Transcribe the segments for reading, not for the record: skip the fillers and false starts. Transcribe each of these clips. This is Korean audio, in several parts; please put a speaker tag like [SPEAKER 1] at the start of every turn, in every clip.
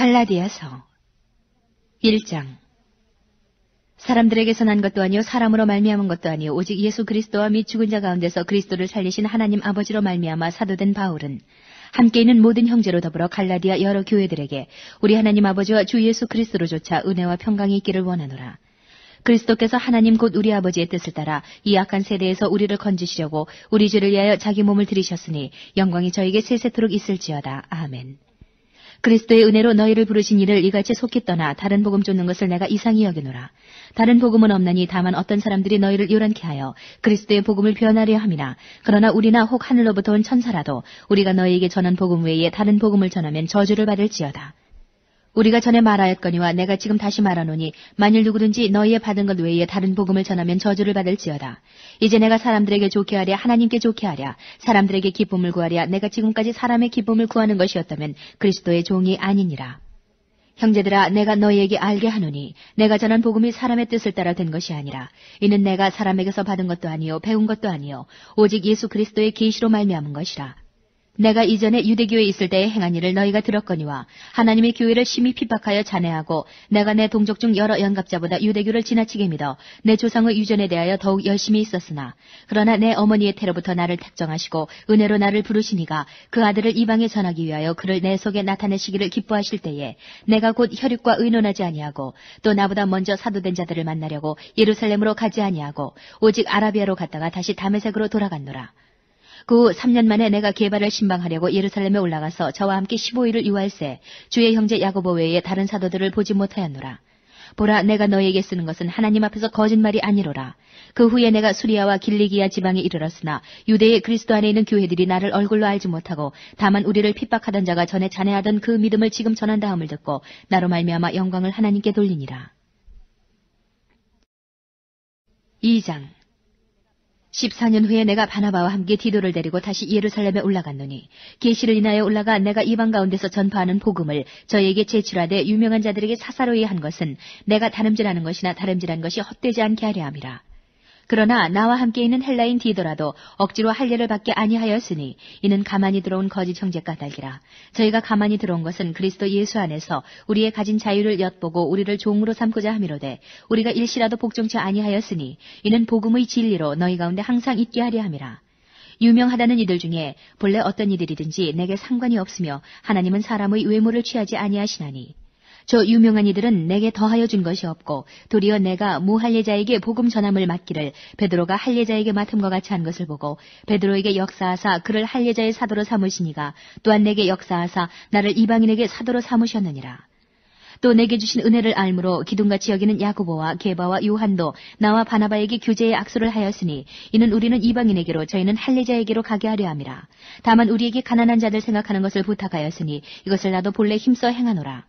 [SPEAKER 1] 갈라디아서 1장. 사람들에게서 난 것도 아니요 사람으로 말미암은 것도 아니요 오직 예수 그리스도와 및 죽은 자 가운데서 그리스도를 살리신 하나님 아버지로 말미암아 사도된 바울은 함께 있는 모든 형제로 더불어 갈라디아 여러 교회들에게 우리 하나님 아버지와 주 예수 그리스도로조차 은혜와 평강이 있기를 원하노라. 그리스도께서 하나님 곧 우리 아버지의 뜻을 따라 이 악한 세대에서 우리를 건지시려고 우리 죄를 위하여 자기 몸을 들이셨으니 영광이 저에게 세세토록 있을지어다. 아멘. 그리스도의 은혜로 너희를 부르신 이를 이같이 속히 떠나 다른 복음 쫓는 것을 내가 이상히 여기노라. 다른 복음은 없나니 다만 어떤 사람들이 너희를 요란케 하여 그리스도의 복음을 변하려 함이나 그러나 우리나 혹 하늘로부터 온 천사라도 우리가 너희에게 전한 복음 외에 다른 복음을 전하면 저주를 받을지어다. 우리가 전에 말하였거니와 내가 지금 다시 말하노니 만일 누구든지 너희의 받은 것 외에 다른 복음을 전하면 저주를 받을지어다. 이제 내가 사람들에게 좋게 하랴 하나님께 좋게 하랴 사람들에게 기쁨을 구하랴 내가 지금까지 사람의 기쁨을 구하는 것이었다면 그리스도의 종이 아니니라. 형제들아 내가 너희에게 알게 하노니 내가 전한 복음이 사람의 뜻을 따라 된 것이 아니라 이는 내가 사람에게서 받은 것도 아니요 배운 것도 아니요 오직 예수 그리스도의 계시로 말미암은 것이라. 내가 이전에 유대교에 있을 때에 행한 일을 너희가 들었거니와 하나님의 교회를 심히 핍박하여 잔해하고 내가 내 동족 중 여러 영갑자보다 유대교를 지나치게 믿어 내 조상의 유전에 대하여 더욱 열심히 있었으나 그러나 내 어머니의 태로부터 나를 택정하시고 은혜로 나를 부르시니가 그 아들을 이방에 전하기 위하여 그를 내 속에 나타내시기를 기뻐하실 때에 내가 곧 혈육과 의논하지 아니하고 또 나보다 먼저 사도된 자들을 만나려고 예루살렘으로 가지 아니하고 오직 아라비아로 갔다가 다시 다메섹으로 돌아갔노라. 그 후 3년 만에 내가 게바를 신방하려고 예루살렘에 올라가서 저와 함께 15일을 유할세 주의 형제 야고보 외에 다른 사도들을 보지 못하였노라. 보라 내가 너희에게 쓰는 것은 하나님 앞에서 거짓말이 아니로라. 그 후에 내가 수리아와 길리기아 지방에 이르렀으나 유대의 그리스도 안에 있는 교회들이 나를 얼굴로 알지 못하고 다만 우리를 핍박하던 자가 전에 잔해하던 그 믿음을 지금 전한다함을 듣고 나로 말미암아 영광을 하나님께 돌리니라. 2장. 14년 후에 내가 바나바와 함께 디도를 데리고 다시 예루살렘에 올라갔노니 계시를 인하여 올라가 내가 이방 가운데서 전파하는 복음을 저에게 제출하되 유명한 자들에게 사사로이 한 것은 내가 다름질하는 것이나 다름질한 것이 헛되지 않게 하려 함이라. 그러나 나와 함께 있는 헬라인 디도라도 억지로 할례를 받게 아니하였으니 이는 가만히 들어온 거짓 형제 까닭이라. 저희가 가만히 들어온 것은 그리스도 예수 안에서 우리의 가진 자유를 엿보고 우리를 종으로 삼고자 함이로되 우리가 일시라도 복종치 아니하였으니 이는 복음의 진리로 너희 가운데 항상 있게 하려 함이라. 유명하다는 이들 중에 본래 어떤 이들이든지 내게 상관이 없으며 하나님은 사람의 외모를 취하지 아니하시나니 저 유명한 이들은 내게 더하여 준 것이 없고 도리어 내가 무할례자에게 복음 전함을 맡기를 베드로가 할례자에게 맡음과 같이 한 것을 보고 베드로에게 역사하사 그를 할례자의 사도로 삼으시니가 또한 내게 역사하사 나를 이방인에게 사도로 삼으셨느니라. 또 내게 주신 은혜를 알므로 기둥같이 여기는 야고보와 게바와 요한도 나와 바나바에게 교제의 악수를 하였으니 이는 우리는 이방인에게로 저희는 할례자에게로 가게 하려 함이라. 다만 우리에게 가난한 자들 생각하는 것을 부탁하였으니 이것을 나도 본래 힘써 행하노라.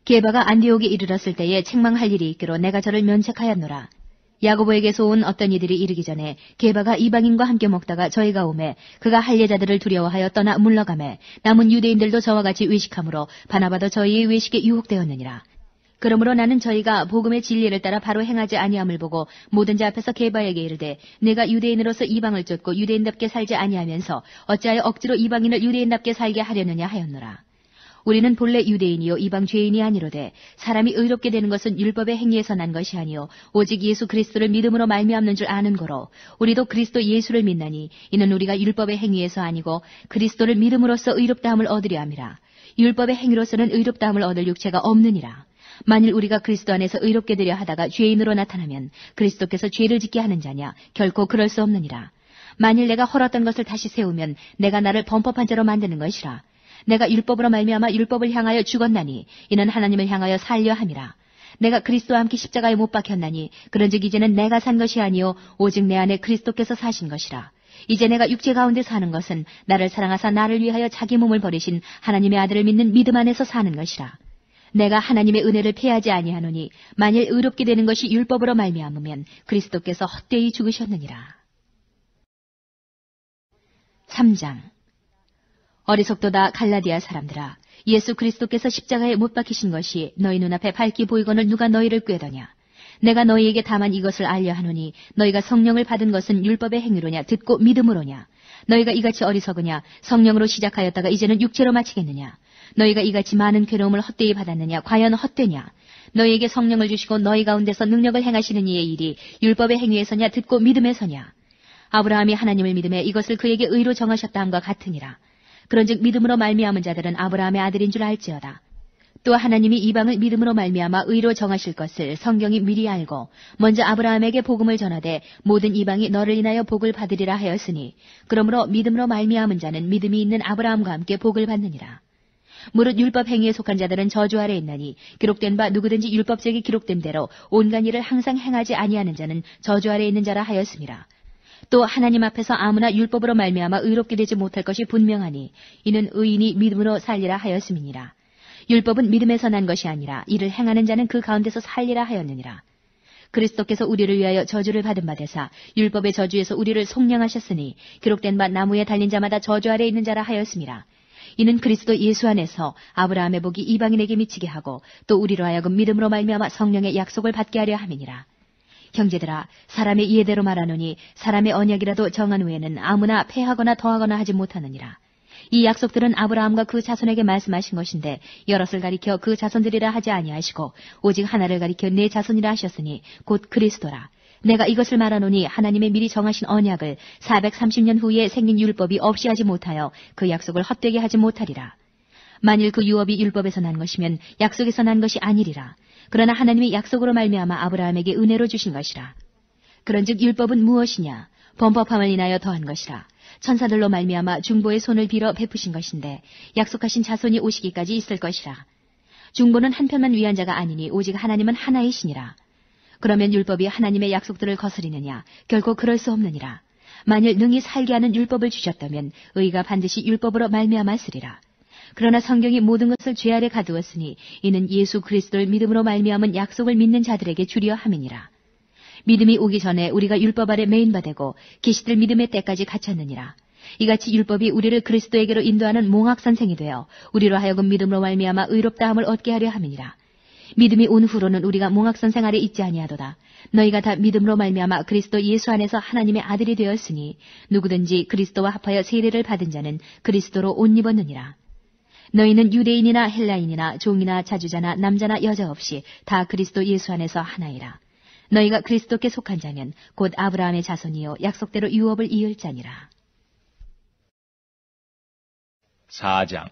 [SPEAKER 1] 게바가 안디옥에 이르렀을 때에 책망할 일이 있기로 내가 저를 면책하였노라. 야고보에게서 온 어떤 이들이 이르기 전에 게바가 이방인과 함께 먹다가 저희가 오매 그가 할례자들을 두려워하여 떠나 물러가매 남은 유대인들도 저와 같이 외식하므로 바나바도 저희의 외식에 유혹되었느니라. 그러므로 나는 저희가 복음의 진리를 따라 바로 행하지 아니함을 보고 모든 자 앞에서 게바에게 이르되 내가 유대인으로서 이방을 쫓고 유대인답게 살지 아니하면서 어찌하여 억지로 이방인을 유대인답게 살게 하려느냐 하였노라. 우리는 본래 유대인이요 이방 죄인이 아니로되 사람이 의롭게 되는 것은 율법의 행위에서 난 것이 아니요 오직 예수 그리스도를 믿음으로 말미암는 줄 아는 거로 우리도 그리스도 예수를 믿나니 이는 우리가 율법의 행위에서 아니고 그리스도를 믿음으로써 의롭다함을 얻으려 함이라. 율법의 행위로서는 의롭다함을 얻을 육체가 없느니라. 만일 우리가 그리스도 안에서 의롭게 되려 하다가 죄인으로 나타나면 그리스도께서 죄를 짓게 하는 자냐 결코 그럴 수 없느니라. 만일 내가 헐었던 것을 다시 세우면 내가 나를 범법한 자로 만드는 것이라. 내가 율법으로 말미암아 율법을 향하여 죽었나니 이는 하나님을 향하여 살려 함이라. 내가 그리스도와 함께 십자가에 못 박혔나니 그런즉 이제는 내가 산 것이 아니요 오직 내 안에 그리스도께서 사신 것이라. 이제 내가 육체 가운데 사는 것은 나를 사랑하사 나를 위하여 자기 몸을 버리신 하나님의 아들을 믿는 믿음 안에서 사는 것이라. 내가 하나님의 은혜를 패하지 아니하노니 만일 의롭게 되는 것이 율법으로 말미암으면 그리스도께서 헛되이 죽으셨느니라. 3장. 어리석도다 갈라디아 사람들아 예수 그리스도께서 십자가에 못 박히신 것이 너희 눈앞에 밝게 보이거늘 누가 너희를 꾀더냐. 내가 너희에게 다만 이것을 알려 하노니 너희가 성령을 받은 것은 율법의 행위로냐 듣고 믿음으로냐. 너희가 이같이 어리석으냐 성령으로 시작하였다가 이제는 육체로 마치겠느냐. 너희가 이같이 많은 괴로움을 헛되이 받았느냐? 과연 헛되냐? 너희에게 성령을 주시고 너희 가운데서 능력을 행하시는 이의 일이 율법의 행위에서냐 듣고 믿음에서냐? 아브라함이 하나님을 믿음에 이것을 그에게 의로 정하셨다 함과 같으니라. 그런즉 믿음으로 말미암은 자들은 아브라함의 아들인 줄 알지어다. 또 하나님이 이방을 믿음으로 말미암아 의로 정하실 것을 성경이 미리 알고 먼저 아브라함에게 복음을 전하되 모든 이방이 너를 인하여 복을 받으리라 하였으니 그러므로 믿음으로 말미암은 자는 믿음이 있는 아브라함과 함께 복을 받느니라. 무릇 율법 행위에 속한 자들은 저주 아래 있나니 기록된 바 누구든지 율법책이 기록된 대로 온갖 일을 항상 행하지 아니하는 자는 저주 아래 있는 자라 하였습니다. 또 하나님 앞에서 아무나 율법으로 말미암아 의롭게 되지 못할 것이 분명하니 이는 의인이 믿음으로 살리라 하였음이니라. 율법은 믿음에서 난 것이 아니라 이를 행하는 자는 그 가운데서 살리라 하였느니라. 그리스도께서 우리를 위하여 저주를 받은 바 되사 율법의 저주에서 우리를 속량하셨으니 기록된 바 나무에 달린 자마다 저주 아래 있는 자라 하였음이라. 이는 그리스도 예수 안에서 아브라함의 복이 이방인에게 미치게 하고 또 우리로 하여금 믿음으로 말미암아 성령의 약속을 받게 하려 함이니라. 형제들아, 사람의 이해대로 말하노니 사람의 언약이라도 정한 후에는 아무나 패하거나 더하거나 하지 못하느니라. 이 약속들은 아브라함과 그 자손에게 말씀하신 것인데 여럿을 가리켜 그 자손들이라 하지 아니하시고 오직 하나를 가리켜 내 자손이라 하셨으니 곧 그리스도라. 내가 이것을 말하노니 하나님의 미리 정하신 언약을 430년 후에 생긴 율법이 없이 하지 못하여 그 약속을 헛되게 하지 못하리라. 만일 그 유업이 율법에서 난 것이면 약속에서 난 것이 아니리라. 그러나 하나님이 약속으로 말미암아 아브라함에게 은혜로 주신 것이라. 그런즉 율법은 무엇이냐? 범법함을 인하여 더한 것이라. 천사들로 말미암아 중보의 손을 빌어 베푸신 것인데 약속하신 자손이 오시기까지 있을 것이라. 중보는 한편만 위한 자가 아니니 오직 하나님은 하나이시니라. 그러면 율법이 하나님의 약속들을 거스리느냐? 결코 그럴 수 없느니라. 만일 능히 살게 하는 율법을 주셨다면 의가 반드시 율법으로 말미암았으리라. 그러나 성경이 모든 것을 죄 아래 가두었으니 이는 예수 그리스도를 믿음으로 말미암은 약속을 믿는 자들에게 주려 함이니라. 믿음이 오기 전에 우리가 율법 아래 매인 바 되고 계시들 믿음의 때까지 갇혔느니라. 이같이 율법이 우리를 그리스도에게로 인도하는 몽학선생이 되어 우리로 하여금 믿음으로 말미암아 의롭다함을 얻게 하려 함이니라. 믿음이 온 후로는 우리가 몽학선생 아래 있지 아니하도다. 너희가 다 믿음으로 말미암아 그리스도 예수 안에서 하나님의 아들이 되었으니 누구든지 그리스도와 합하여 세례를 받은 자는 그리스도로 옷 입었느니라. 너희는 유대인이나 헬라인이나 종이나 자주자나 남자나 여자 없이 다 그리스도 예수 안에서 하나이라. 너희가 그리스도께 속한 자면 곧 아브라함의 자손이요 약속대로 유업을 이을 자니라.
[SPEAKER 2] 4장.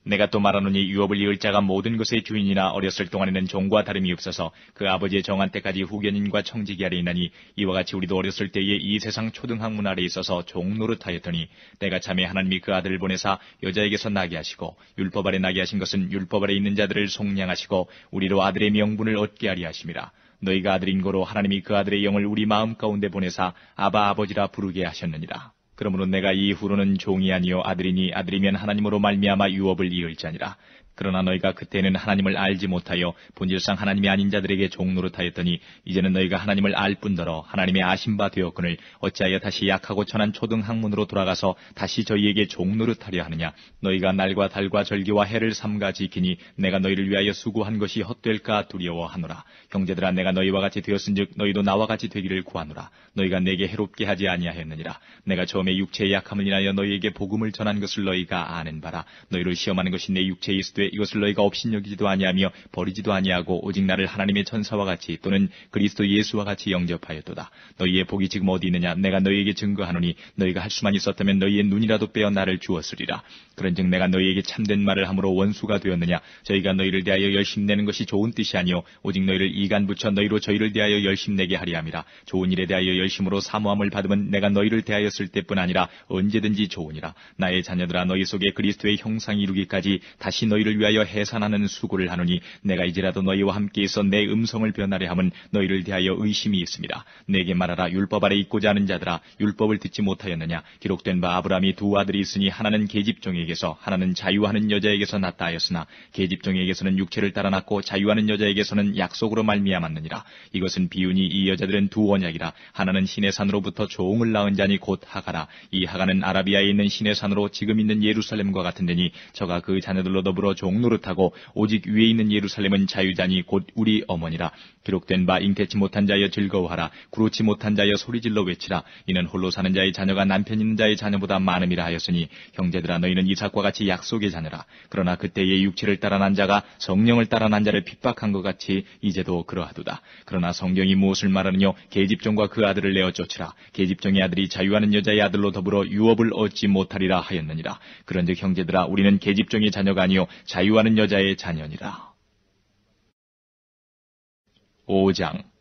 [SPEAKER 2] 내가 또 말하노니 유업을 이을 자가 모든 것의 주인이나 어렸을 동안에는 종과 다름이 없어서 그 아버지의 정한 때까지 후견인과 청지기 아래 있나니 이와 같이 우리도 어렸을 때에 이 세상 초등학문 아래 있어서 종 노릇하였더니 때가 참에 하나님이 그 아들을 보내사 여자에게서 나게 하시고 율법 아래 나게 하신 것은 율법 아래 있는 자들을 속량하시고 우리로 아들의 명분을 얻게 하려 하심이라. 너희가 아들인 고로 하나님이 그 아들의 영을 우리 마음 가운데 보내사 아바 아버지라 부르게 하셨느니라. 그러므로 내가 이후로는 종이 아니요 아들이니 아들이면 하나님으로 말미암아 유업을 이을 자니라. 그러나 너희가 그때는 하나님을 알지 못하여 본질상 하나님이 아닌 자들에게 종노릇하였더니 이제는 너희가 하나님을 알 뿐더러 하나님의 아신 바 되었거늘 어찌하여 다시 약하고 천한 초등학문으로 돌아가서 다시 저희에게 종노릇하려 하느냐. 너희가 날과 달과 절기와 해를 삼가 지키니 내가 너희를 위하여 수고한 것이 헛될까 두려워하노라. 형제들아, 내가 너희와 같이 되었은즉 너희도 나와 같이 되기를 구하노라. 너희가 내게 해롭게 하지 아니하였느니라. 내가 처음에 육체의 약함을 인하여 너희에게 복음을 전한 것을 너희가 아는 바라. 너희를 시험하는 것이 내 육체에 있으되 이것을 너희가 업신여기지도 아니하며 버리지도 아니하고 오직 나를 하나님의 천사와 같이 또는 그리스도 예수와 같이 영접하였도다. 너희의 복이 지금 어디 있느냐? 내가 너희에게 증거하노니 너희가 할 수만 있었다면 너희의 눈이라도 빼어 나를 주었으리라. 그런즉 내가 너희에게 참된 말을 함으로 원수가 되었느냐? 저희가 너희를 대하여 열심 내는 것이 좋은 뜻이 아니요 오직 너희를 이간 붙여 너희로 저희를 대하여 열심 내게 하리 함이라. 좋은 일에 대하여 열심으로 사모함을 받으면 내가 너희를 대하였을 때뿐 아니라 언제든지 좋으니라. 나의 자녀들아, 너희 속에 그리스도의 형상이 이루기까지 다시 너희를 위하여 해산하는 수고를 하노니 내가 이제라도 너희와 함께 있어 내 음성을 변하려 함은 너희를 대하여 의심이 있습니다. 내게 말하라. 율법 아래 있고자 하는 자들아, 율법을 듣지 못하였느냐? 기록된 바 아브라함이 두 아들이 있으니 하나는 계집종에게서 하나는 자유하는 여자에게서 났다 하였으나 계집종에게서는 육체를 따라 났고 자유하는 여자에게서는 약속으로 말미암았느니라. 이것은 비유니 이 여자들은 두 언약이라. 하나는 신의 산으로부터 종을 낳은 자니 곧 하가라. 하라. 이 하가는 아라비아에 있는 신의 산으로 지금 있는 예루살렘과 같은 데니 저가 그 자녀들로 더불어 종노릇하고 오직 위에 있는 예루살렘은 자유자니 곧 우리 어머니라. 기록된 바 잉태치 못한 자여 즐거워하라. 구루치 못한 자여 소리질러 외치라. 이는 홀로 사는 자의 자녀가 남편 있는 자의 자녀보다 많음이라 하였으니 형제들아 너희는 이삭과 같이 약속의 자녀라. 그러나 그때의 육체를 따라 난 자가 성령을 따라 난 자를 핍박한 것 같이 이제도 그러하도다. 그러나 성경이 무엇을 말하느뇨? 계집종과 그 아들을 내어 쫓으라. 계집종의 아들이 자유하는 여자의 아들로 더불어 유업을 얻지 못하리라 하였느니라. 그런즉 형제들아 우리는 계집종의 자녀가 아니요 자유하는 여자의 자녀니라. 5장.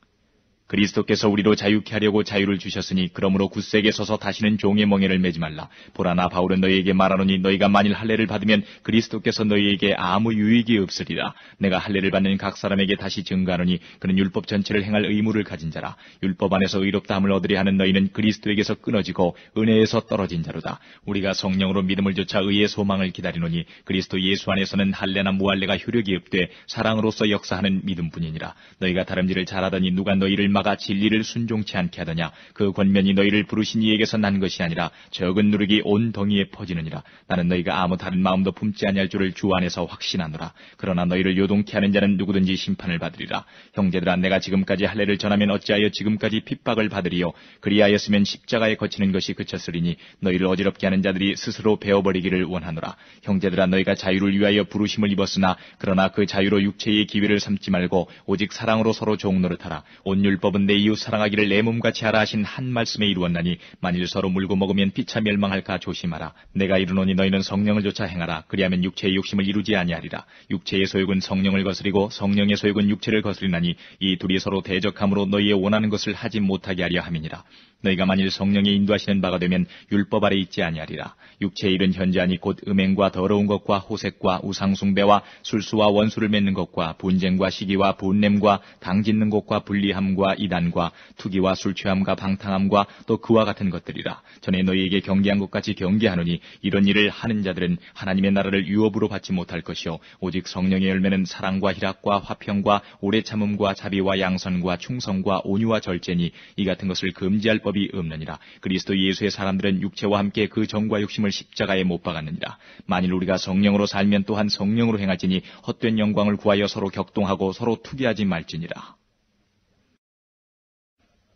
[SPEAKER 2] 그리스도께서 우리로 자유케 하려고 자유를 주셨으니 그러므로 굳세게 서서 다시는 종의 멍에를 매지 말라. 보라 나 바울은 너희에게 말하노니 너희가 만일 할례를 받으면 그리스도께서 너희에게 아무 유익이 없으리라. 내가 할례를 받는 각 사람에게 다시 증가하노니 그는 율법 전체를 행할 의무를 가진 자라. 율법 안에서 의롭다함을 얻으려 하는 너희는 그리스도에게서 끊어지고 은혜에서 떨어진 자로다. 우리가 성령으로 믿음을 좇아 의의 소망을 기다리노니 그리스도 예수 안에서는 할례나 무할례가 효력이 없되 사랑으로서 역사하는 믿음뿐이니라. 너희가 다름질을 잘하더니 누가 너희를 막아 진리를 순종치 않게 하더냐. 그 권면이 너희를 부르신 이에게서 난 것이 아니라 적은 누룩이 온 덩이에 퍼지느니라. 나는 너희가 아무 다른 마음도 품지 아니할 줄을 주 안에서 확신하노라. 그러나 너희를 요동케 하는 자는 누구든지 심판을 받으리라. 형제들아 내가 지금까지 할례를 전하면 어찌하여 지금까지 핍박을 받으리요. 그리하였으면 십자가에 거치는 것이 그쳤으리니 너희를 어지럽게 하는 자들이 스스로 베어버리기를 원하노라. 형제들아 너희가 자유를 위하여 부르심을 입었으나 그러나 그 자유로 육체의 기회를 삼지 말고 오직 사랑으로 서로 종노릇하라. 온 율법은 내 이웃 사랑하기를 내 몸같이 하라 하신 한 말씀에 이루었나니 만일 서로 물고 먹으면 피차 멸망할까 조심하라. 내가 이르노니 너희는 성령을 좇아 행하라. 그리하면 육체의 욕심을 이루지 아니하리라. 육체의 소욕은 성령을 거스리고 성령의 소욕은 육체를 거스리나니 이 둘이 서로 대적함으로 너희의 원하는 것을 하지 못하게 하려 함이니라. 너희가 만일 성령의 인도하시는 바가 되면 율법 아래 있지 아니하리라. 육체의 일은 현저하니 곧 음행과 더러운 것과 호색과 우상숭배와 술수와 원수를 맺는 것과 분쟁과 시기와 분냄과 당짓는 것과 불리함과 이단과 투기와 술취함과 방탕함과 또 그와 같은 것들이라. 전에 너희에게 경계한 것 같이 경계하노니 이런 일을 하는 자들은 하나님의 나라를 유업으로 받지 못할 것이요 오직 성령의 열매는 사랑과 희락과 화평과 오래 참음과 자비와 양선과 충성과 온유와 절제니 이 같은 것을 금지할 법이 없느니라. 그리스도 예수의 사람들은 육체와 함께 그 정과 욕심을 십자가에 못 박았느니라. 만일 우리가 성령으로 살면 또한 성령으로 행할지니 헛된 영광을 구하여 서로 격동하고 서로 투기하지 말지니라.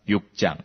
[SPEAKER 2] 6장.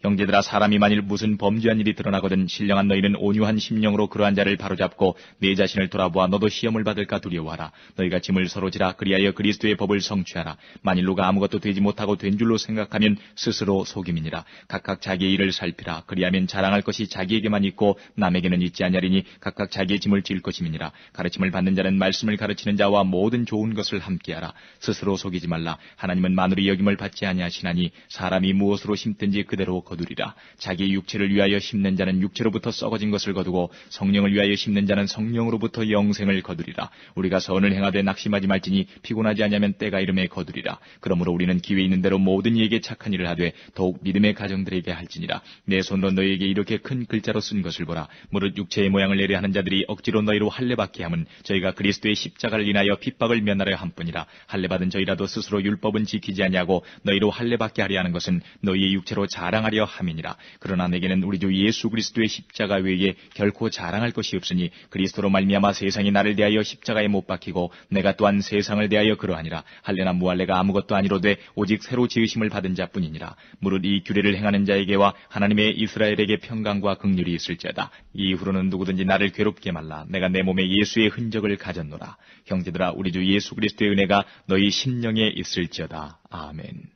[SPEAKER 2] 형제들아 사람이 만일 무슨 범죄한 일이 드러나거든 신령한 너희는 온유한 심령으로 그러한 자를 바로잡고 내 자신을 돌아보아 너도 시험을 받을까 두려워하라. 너희가 짐을 서로 지라. 그리하여 그리스도의 법을 성취하라. 만일 누가 아무것도 되지 못하고 된 줄로 생각하면 스스로 속임이니라. 각각 자기의 일을 살피라. 그리하면 자랑할 것이 자기에게만 있고 남에게는 있지 아니하리니 각각 자기의 짐을 질 것임이니라. 가르침을 받는 자는 말씀을 가르치는 자와 모든 좋은 것을 함께하라. 스스로 속이지 말라. 하나님은 만물이 여김을 받지 아니하시나니 사람이 무엇으로 심든지 그대로 거두리라. 자기 육체를 위하여 심는 자는 육체로부터 썩어진 것을 거두고 성령을 위하여 심는 자는 성령으로부터 영생을 거두리라. 우리가 선을 행하되 낙심하지 말지니 피곤하지 아니하면 때가 이름에 거두리라. 그러므로 우리는 기회 있는 대로 모든 이에게 착한 일을 하되 더욱 믿음의 가정들에게 할지니라. 내 손으로 너희에게 이렇게 큰 글자로 쓴 것을 보라. 무릇 육체의 모양을 내려 하는 자들이 억지로 너희로 할례받게 함은 저희가 그리스도의 십자가를 인하여 핍박을 면하려 함뿐이라. 할례받은 저희라도 스스로 율법은 지키지 아니하고 너희로 할례받게 하려 하는 것은 너희의 육체로 자랑하려 함이니라. 그러나 내게는 우리 주 예수 그리스도의 십자가 외에 결코 자랑할 것이 없으니 그리스도로 말미암아 세상이 나를 대하여 십자가에 못 박히고 내가 또한 세상을 대하여 그러하니라. 할례나 무할례가 아무것도 아니로되 오직 새로 지으심을 받은 자뿐이니라. 무릇 이 규례를 행하는 자에게와 하나님의 이스라엘에게 평강과 긍휼이 있을지어다. 이후로는 누구든지 나를 괴롭게 말라. 내가 내 몸에 예수의 흔적을 가졌노라. 형제들아 우리 주 예수 그리스도의 은혜가 너희 심령에 있을지어다. 아멘.